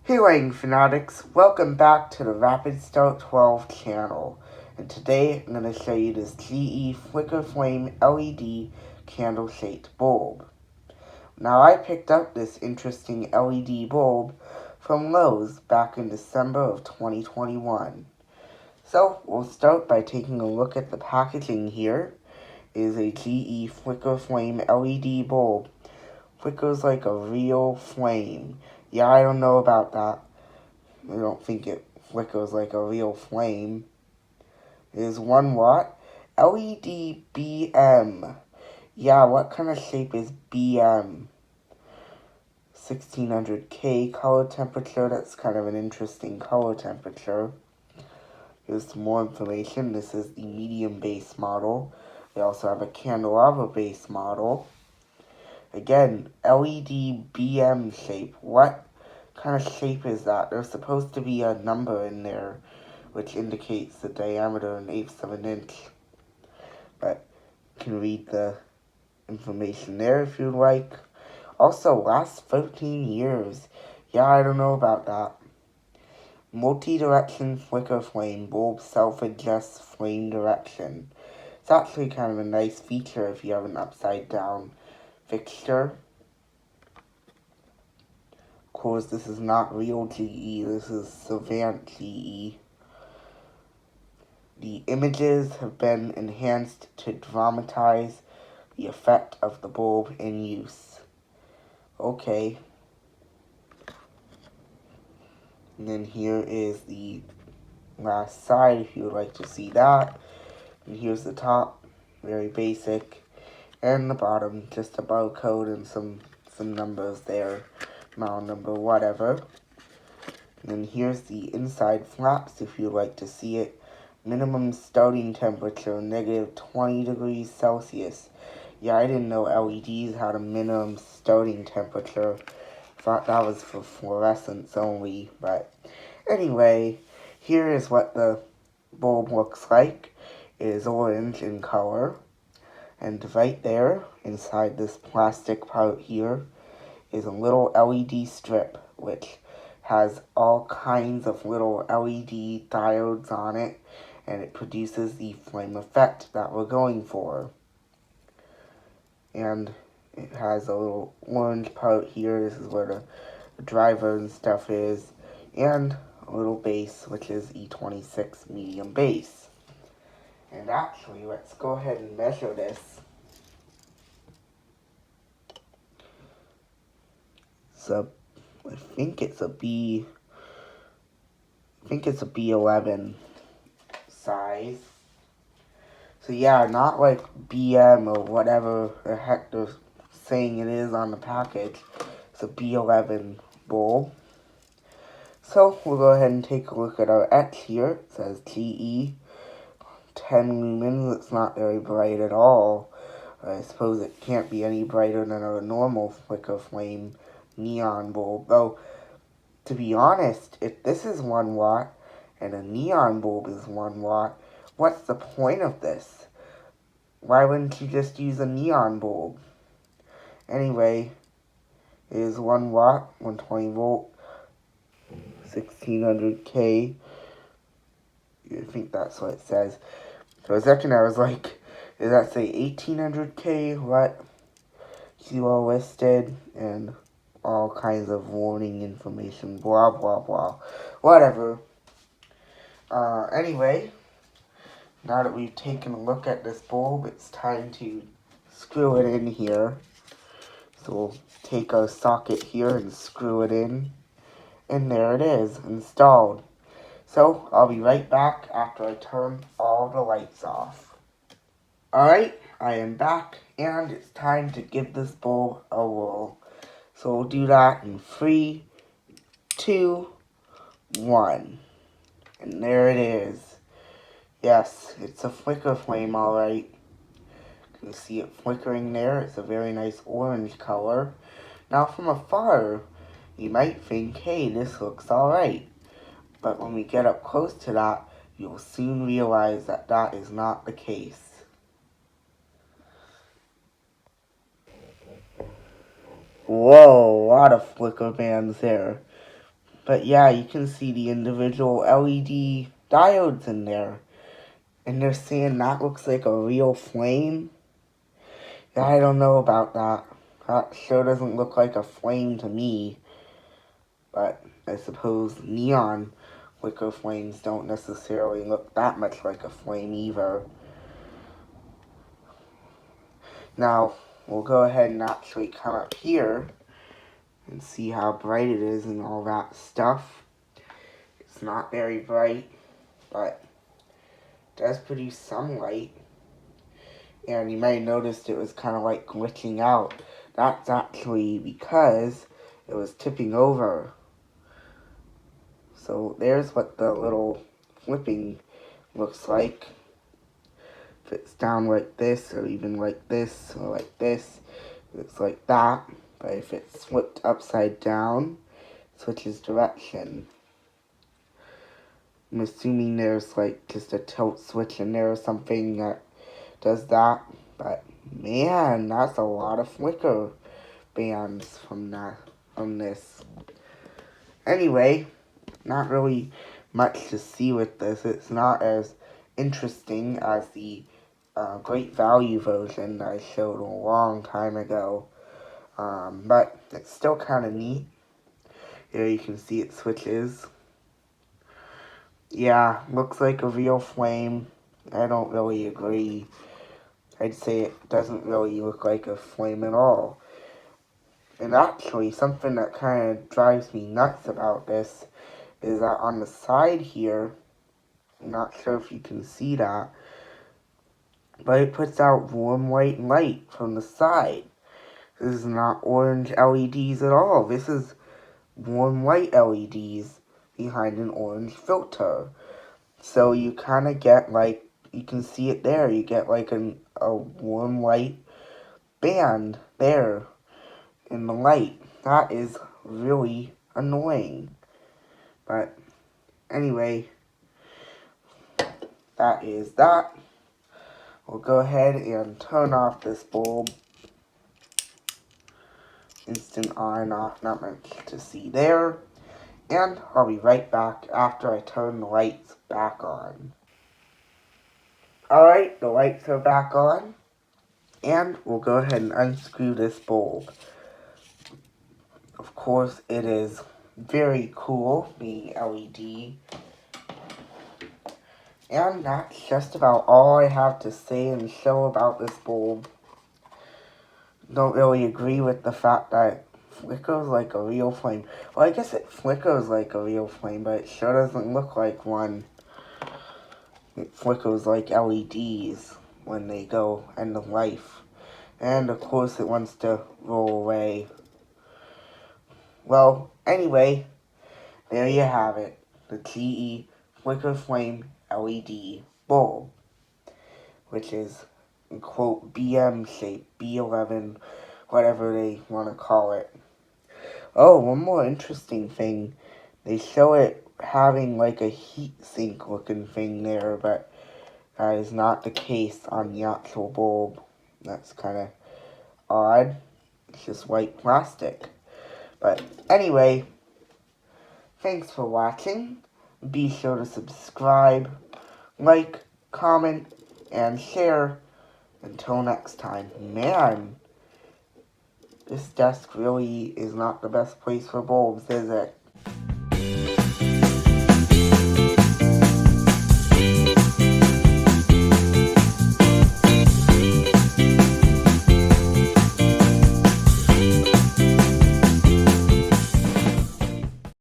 Hey lighting fanatics, welcome back to the Rapid Start 12 channel, and today I'm going to show you this GE Flicker Flame LED candle shaped bulb. Now I picked up this interesting LED bulb from Lowe's back in December of 2021. So we'll start by taking a look at the packaging here. It is a GE Flicker Flame LED bulb. Flickers like a real flame. Yeah, I don't know about that. I don't think it flickers like a real flame. It is 1 watt. LED BM. Yeah, what kind of shape is BM? 1600K color temperature. That's kind of an interesting color temperature. Here's some more information. This is the medium base model. They also have a candelabra base model. Again, LED BM shape. What kind of shape is that? There's supposed to be a number in there which indicates the diameter in eighths of an inch. But you can read the information there if you'd like. Also, last 13 years. Yeah, I don't know about that. Multi-direction flicker flame bulb self-adjusts flame direction. It's actually kind of a nice feature if you have an upside down fixture. Of course, this is not real GE, this is Savant GE. The images have been enhanced to dramatize the effect of the bulb in use. Okay. And then here is the last side if you would like to see that. And here's the top, very basic. And the bottom, just a barcode and some numbers there. Model number, whatever. And then here's the inside flaps if you'd like to see it. Minimum starting temperature, negative 20 degrees Celsius. Yeah, I didn't know LEDs had a minimum starting temperature. Thought that was for fluorescence only, but anyway, here is what the bulb looks like. It is orange in color. And right there, inside this plastic part here, is a little LED strip, which has all kinds of little LED diodes on it, and it produces the flame effect that we're going for. And it has a little orange part here. This is where the driver and stuff is, and a little base, which is E26 medium base. And actually, let's go ahead and measure this. So, I think it's a B11 size. So yeah, not like BM or whatever the heck they're saying it is on the package. It's a B11 bulb. So we'll go ahead and take a look at our etch here. It says GE 10 lumens. It's not very bright at all. I suppose it can't be any brighter than a normal flicker flame neon bulb. Though, to be honest, if this is 1 watt and a neon bulb is 1 watt, what's the point of this? Why wouldn't you just use a neon bulb? Anyway, it is 1 watt, 120 volt, 1600K. I think that's what it says. For a second I was like, does that say 1800K? What? Kilo listed, and all kinds of warning information, blah, blah, blah. Whatever. Anyway, now that we've taken a look at this bulb, it's time to screw it in here. So we'll take our socket here and screw it in. And there it is, installed. So I'll be right back after I turn all the lights off. Alright, I am back, and it's time to give this bulb a whirl. So we'll do that in 3, 2, 1. And there it is. Yes, it's a flicker flame, alright. You can see it flickering there. It's a very nice orange color. Now from afar, you might think, hey, this looks alright. But when we get up close to that, you'll soon realize that that is not the case. Whoa, a lot of flicker bands there. But yeah, you can see the individual LED diodes in there. And they're saying that looks like a real flame. Yeah, I don't know about that. That sure doesn't look like a flame to me. But I suppose neon wicker flames don't necessarily look that much like a flame either. Now, we'll go ahead and actually come up here and see how bright it is and all that stuff. It's not very bright, but it does produce some light. And you may have noticed it was kind of like glitching out. That's actually because it was tipping over. So there's what the little flipping looks like. If it's down like this, or even like this, or like this, it's like that. But if it's flipped upside down, it switches direction. I'm assuming there's like just a tilt switch in there or something that does that. But man, that's a lot of flicker bands from this. Anyway, not really much to see with this. It's not as interesting as the great value version that I showed a long time ago. But it's still kind of neat. Here you can see it switches. Yeah, looks like a real flame. I don't really agree. I'd say it doesn't really look like a flame at all. And actually, something that kind of drives me nuts about this is that on the side here, I'm not sure if you can see that, but it puts out warm white light from the side. This is not orange LEDs at all. This is warm white LEDs behind an orange filter. So you kind of get like, you can see it there, you get like a warm white band there in the light. That is really annoying. But anyway, that is that. We'll go ahead and turn off this bulb. Instant on and off, not much to see there. And I'll be right back after I turn the lights back on. Alright, the lights are back on. And we'll go ahead and unscrew this bulb. Of course, it is very cool, being LED. And that's just about all I have to say and show about this bulb. Don't really agree with the fact that it flickers like a real flame. Well, I guess it flickers like a real flame, but it sure doesn't look like one. It flickers like LEDs when they go end of life. And of course it wants to roll away. Well, anyway, there you have it. The GE Flicker Flame LED bulb, which is, in quote, BM shape, B11, whatever they want to call it. Oh, one more interesting thing. They show it having like a heat sink looking thing there, but that is not the case on the actual bulb. That's kind of odd. It's just white plastic. But anyway, thanks for watching. Be sure to subscribe, like, comment, and share. Until next time. Man, this desk really is not the best place for bulbs, is it?